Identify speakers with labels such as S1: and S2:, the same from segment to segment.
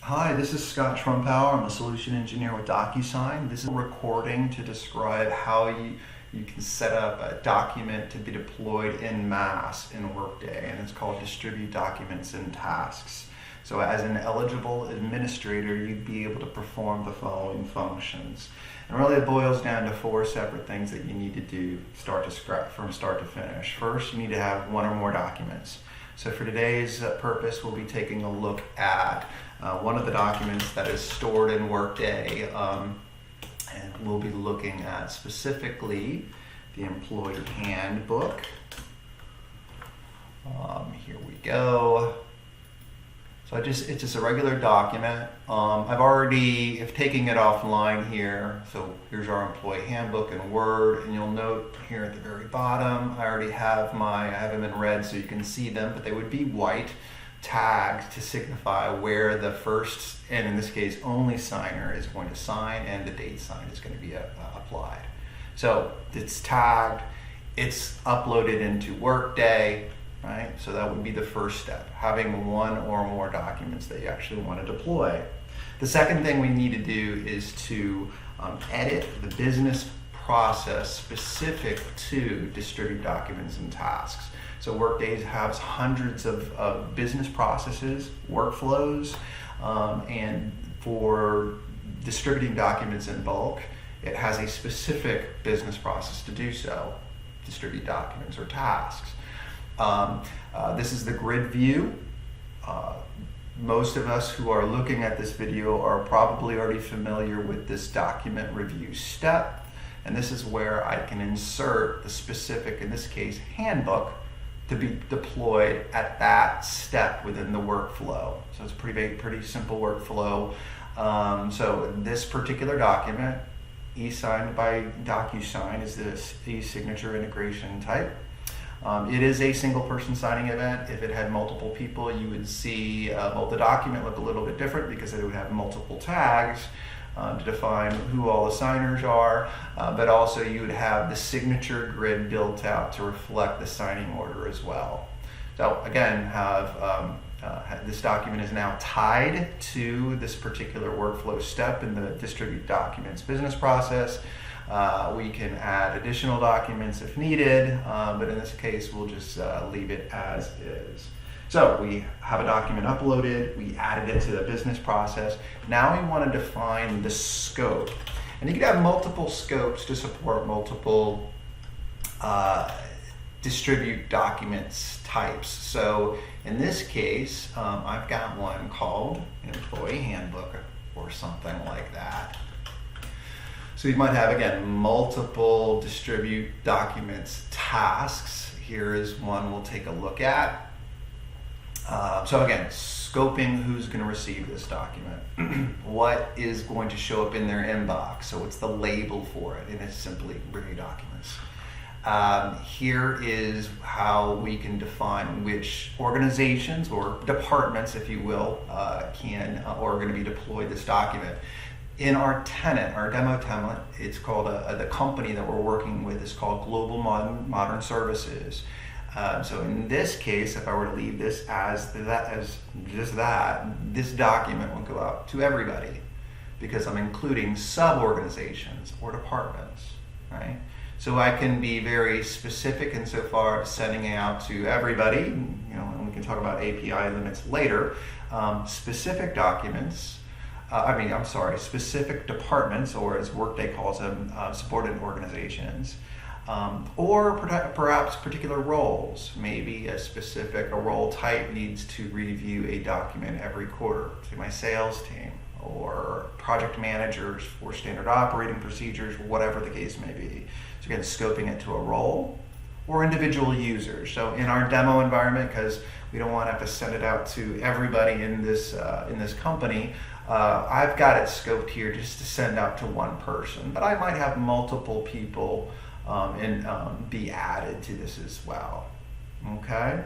S1: Hi, this is Scott Trumpower. I'm a solution engineer with DocuSign. This is a recording to describe how you can set up a document to be deployed en masse in Workday, and it's called Distribute Documents and Tasks. So as an eligible administrator, you'd be able to perform the following functions. And really it boils down to four separate things that you need to do from start to finish. First, you need to have one or more documents. So for today's purpose, we'll be taking a look at one of the documents that is stored in Workday, and we'll be looking at specifically the employee handbook. Here we go. So it's just a regular document. I've taken it offline here. So here's our employee handbook in Word, and you'll note here at the very bottom, I have them in red so you can see them, but they would be white, tagged to signify where the first, and in this case only, signer is going to sign and the date signed is going to be applied. So it's tagged, it's uploaded into Workday, right? So that would be the first step, having one or more documents that you actually want to deploy. The second thing we need to do is to edit the business process specific to distribute documents and tasks. So Workday has hundreds of business processes, workflows, and for distributing documents in bulk, it has a specific business process to do so, distribute documents or tasks. This is the grid view. Most of us who are looking at this video are probably already familiar with this document review step, and this is where I can insert the specific, in this case, handbook, to be deployed at that step within the workflow. So it's a pretty simple workflow. So this particular document, e-signed by DocuSign, is this e-signature integration type. It is a single person signing event. If it had multiple people, you would see the document look a little bit different because it would have multiple tags to define who all the signers are, but also you would have the signature grid built out to reflect the signing order as well. So again, this document is now tied to this particular workflow step in the distribute documents business process. We can add additional documents if needed, but in this case, we'll just leave it as is. So we have a document uploaded, we added it to the business process. Now we want to define the scope. And you can have multiple scopes to support multiple distribute documents types. So in this case, I've got one called employee handbook or something like that. So you might have, again, multiple distribute documents tasks. Here is one we'll take a look at. So again, scoping who's going to receive this document. What is going to show up in their inbox? So what's the label for it? And it's simply review documents. Here is how we can define which organizations or departments, if you will, are going to be deployed this document. In our tenant, our demo template, it's called the company that we're working with is called Global Modern Services. So in this case, if I were to leave this as just that, this document will go out to everybody because I'm including sub-organizations or departments, right? So I can be very specific insofar as sending it out to everybody, and we can talk about API limits later, specific documents, specific departments, or as Workday calls them, subordinate organizations, or perhaps particular roles. Maybe a role type needs to review a document every quarter, say my sales team, or project managers for standard operating procedures, whatever the case may be. So again, scoping it to a role or individual users. So in our demo environment, because we don't want to have to send it out to everybody in this company, I've got it scoped here just to send out to one person, but I might have multiple people be added to this as well. Okay,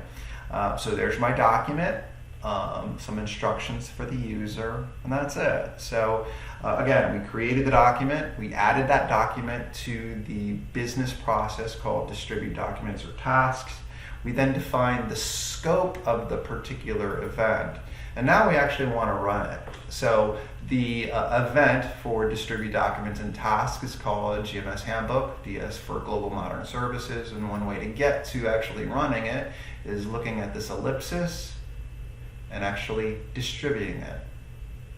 S1: so there's my document, some instructions for the user, and that's it. So again, we created the document, we added that document to the business process called distribute documents or tasks. We then define the scope of the particular event. And now we actually want to run it. So the event for distribute documents and tasks is called GMS Handbook, DS for Global Modern Services. And one way to get to actually running it is looking at this ellipsis and actually distributing it.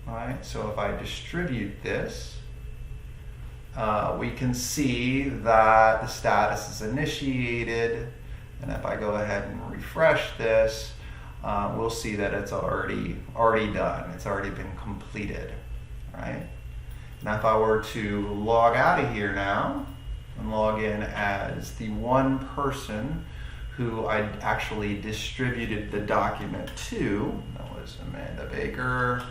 S1: All right, so if I distribute this, we can see that the status is initiated. And if I go ahead and refresh this, we'll see that it's already done. It's already been completed, right? Now if I were to log out of here now and log in as the one person who I actually distributed the document to, that was Amanda Baker.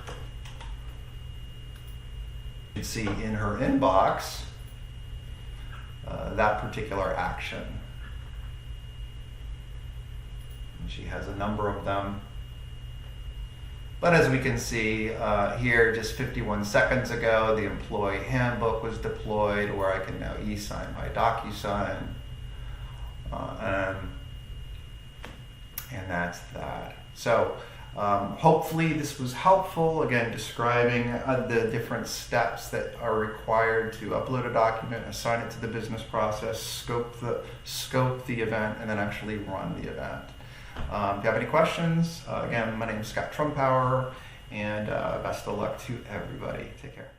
S1: You can see in her inbox that particular action. She has a number of them. But as we can see here, just 51 seconds ago, the employee handbook was deployed, where I can now e-sign by DocuSign. And that's that. So hopefully this was helpful, again, describing the different steps that are required to upload a document, assign it to the business process, scope the event, and then actually run the event. If you have any questions, again, my name is Scott Trumpauer, and best of luck to everybody. Take care.